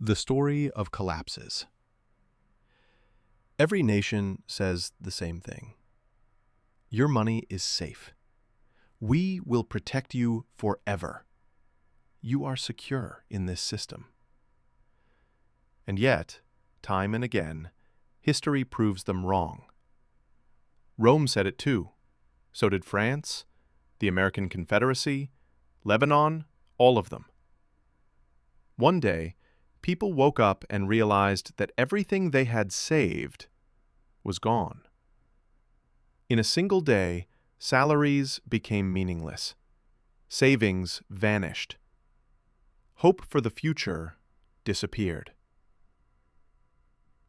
The story of collapses. Every nation says the same thing. Your money is safe. We will protect you forever. You are secure in this system. And yet, time and again, history proves them wrong. Rome said it too. So did France, the American Confederacy, Lebanon, all of them. One day, people woke up and realized that everything they had saved was gone. In a single day, salaries became meaningless. Savings vanished. Hope for the future disappeared.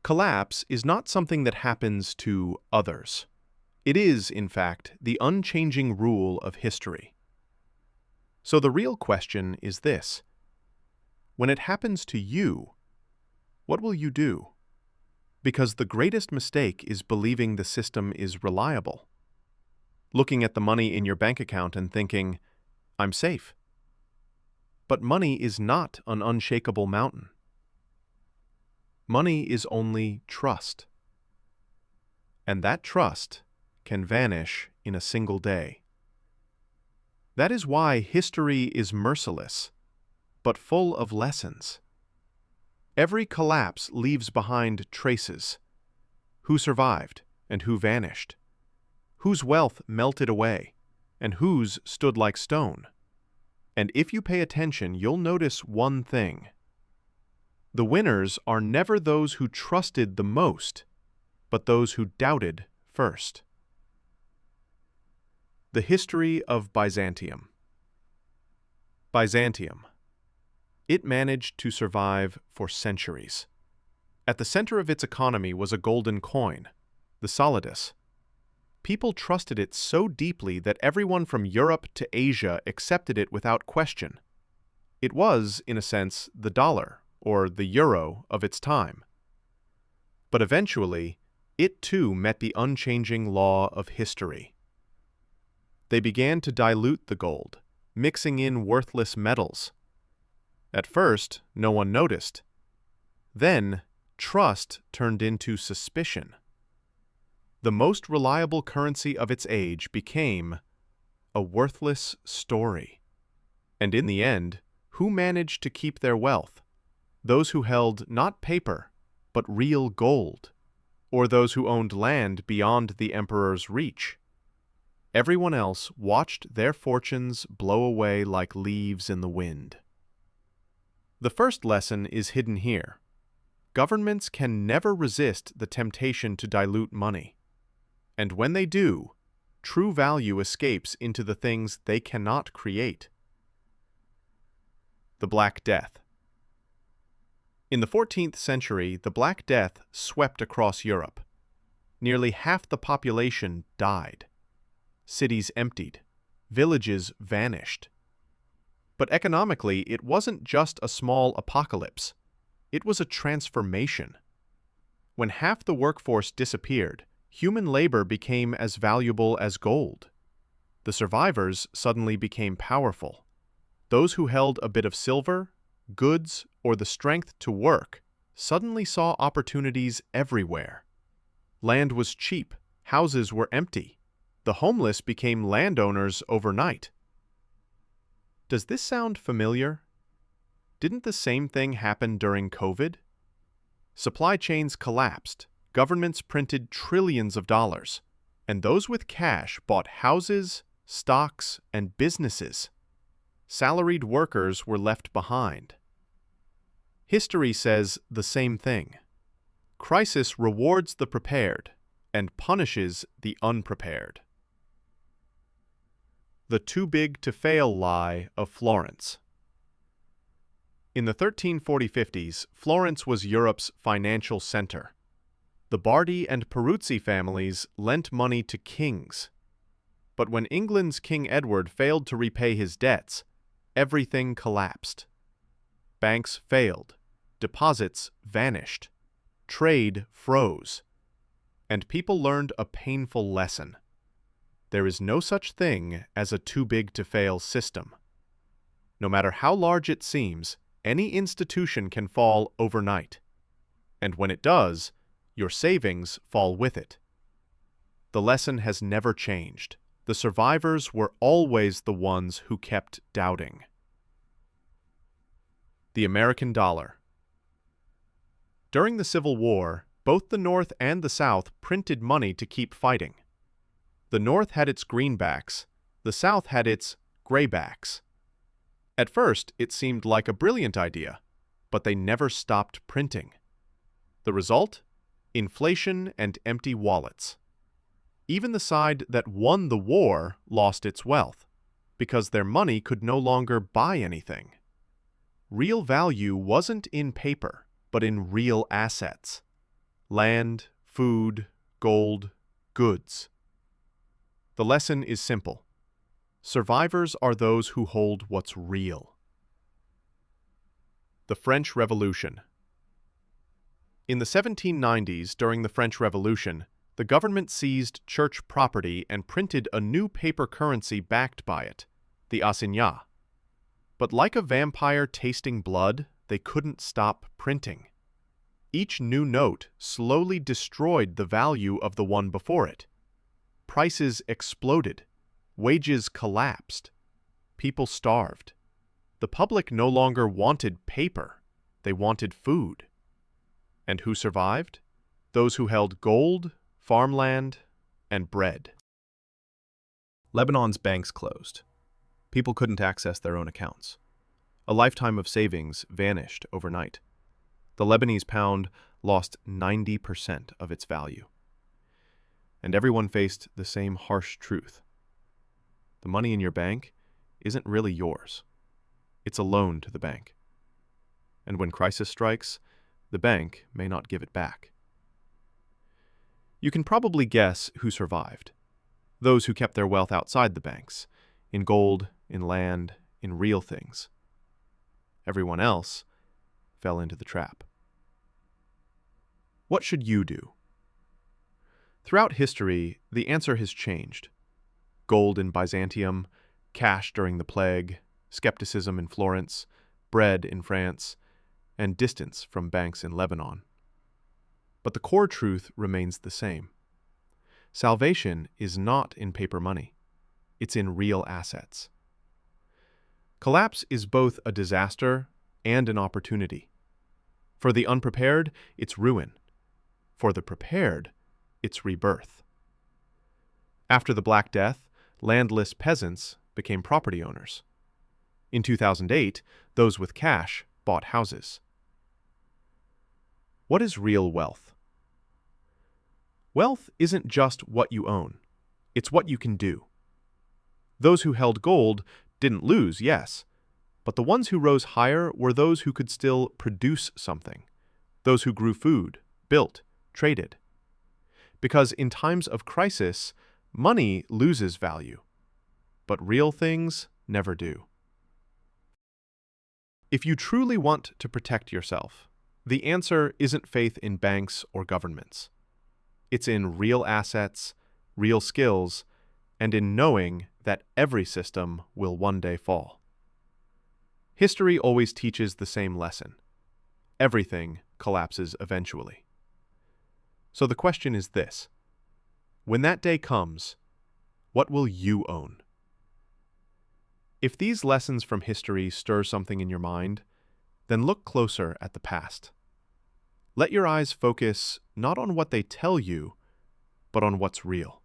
Collapse is not something that happens to others. It is, in fact, the unchanging rule of history. So the real question is this: when it happens to you, what will you do? Because the greatest mistake is believing the system is reliable. Looking at the money in your bank account and thinking, I'm safe. But money is not an unshakable mountain. Money is only trust. And that trust can vanish in a single day. That is why history is merciless, but full of lessons. Every collapse leaves behind traces. Who survived and who vanished? Whose wealth melted away and whose stood like stone? And if you pay attention, you'll notice one thing. The winners are never those who trusted the most, but those who doubted first. The history of Byzantium. Byzantium. It managed to survive for centuries. At the center of its economy was a golden coin, the solidus. People trusted it so deeply that everyone from Europe to Asia accepted it without question. It was, in a sense, the dollar, or the euro, of its time. But eventually, it too met the unchanging law of history. They began to dilute the gold, mixing in worthless metals. At first, no one noticed. Then, trust turned into suspicion. The most reliable currency of its age became a worthless story. And in the end, who managed to keep their wealth? Those who held not paper, but real gold, or those who owned land beyond the emperor's reach. Everyone else watched their fortunes blow away like leaves in the wind. The first lesson is hidden here. Governments can never resist the temptation to dilute money. And when they do, true value escapes into the things they cannot create. The Black Death. In the 14th century, the Black Death swept across Europe. Nearly half the population died. Cities emptied. Villages vanished. But economically, it wasn't just a small apocalypse. It was a transformation. When half the workforce disappeared, human labor became as valuable as gold. The survivors suddenly became powerful. Those who held a bit of silver, goods, or the strength to work suddenly saw opportunities everywhere. Land was cheap, houses were empty. The homeless became landowners overnight. Does this sound familiar? Didn't the same thing happen during COVID? Supply chains collapsed, governments printed trillions of dollars, and those with cash bought houses, stocks, and businesses. Salaried workers were left behind. History says the same thing. Crisis rewards the prepared and punishes the unprepared. The too-big-to-fail lie of Florence. In the 1340-50s, Florence was Europe's financial center. The Bardi and Peruzzi families lent money to kings. But when England's King Edward failed to repay his debts, everything collapsed. Banks failed, deposits vanished, trade froze, and people learned a painful lesson. There is no such thing as a too-big-to-fail system. No matter how large it seems, any institution can fall overnight. And when it does, your savings fall with it. The lesson has never changed. The survivors were always the ones who kept doubting. The American dollar. During the Civil War, both the North and the South printed money to keep fighting. The North had its greenbacks, the South had its graybacks. At first, it seemed like a brilliant idea, but they never stopped printing. The result? Inflation and empty wallets. Even the side that won the war lost its wealth, because their money could no longer buy anything. Real value wasn't in paper, but in real assets. Land, food, gold, goods. The lesson is simple. Survivors are those who hold what's real. The French Revolution. In the 1790s, during the French Revolution, the government seized church property and printed a new paper currency backed by it, the assignat. But like a vampire tasting blood, they couldn't stop printing. Each new note slowly destroyed the value of the one before it. Prices exploded. Wages collapsed. People starved. The public no longer wanted paper. They wanted food. And who survived? Those who held gold, farmland, and bread. Lebanon's banks closed. People couldn't access their own accounts. A lifetime of savings vanished overnight. The Lebanese pound lost 90% of its value. And everyone faced the same harsh truth. The money in your bank isn't really yours. It's a loan to the bank. And when crisis strikes, the bank may not give it back. You can probably guess who survived. Those who kept their wealth outside the banks, in gold, in land, in real things. Everyone else fell into the trap. What should you do? Throughout history, the answer has changed. Gold in Byzantium, cash during the plague, skepticism in Florence, bread in France, and distance from banks in Lebanon. But the core truth remains the same. Salvation is not in paper money. It's in real assets. Collapse is both a disaster and an opportunity. For the unprepared, it's ruin. For the prepared, it's rebirth. After the Black Death, landless peasants became property owners. In 2008, those with cash bought houses. What is real wealth? Wealth isn't just what you own. It's what you can do. Those who held gold didn't lose, yes, but the ones who rose higher were those who could still produce something, those who grew food, built, traded. Because in times of crisis, money loses value, but real things never do. If you truly want to protect yourself, the answer isn't faith in banks or governments. It's in real assets, real skills, and in knowing that every system will one day fall. History always teaches the same lesson. Everything collapses eventually. So the question is this: when that day comes, what will you own? If these lessons from history stir something in your mind, then look closer at the past. Let your eyes focus not on what they tell you, but on what's real.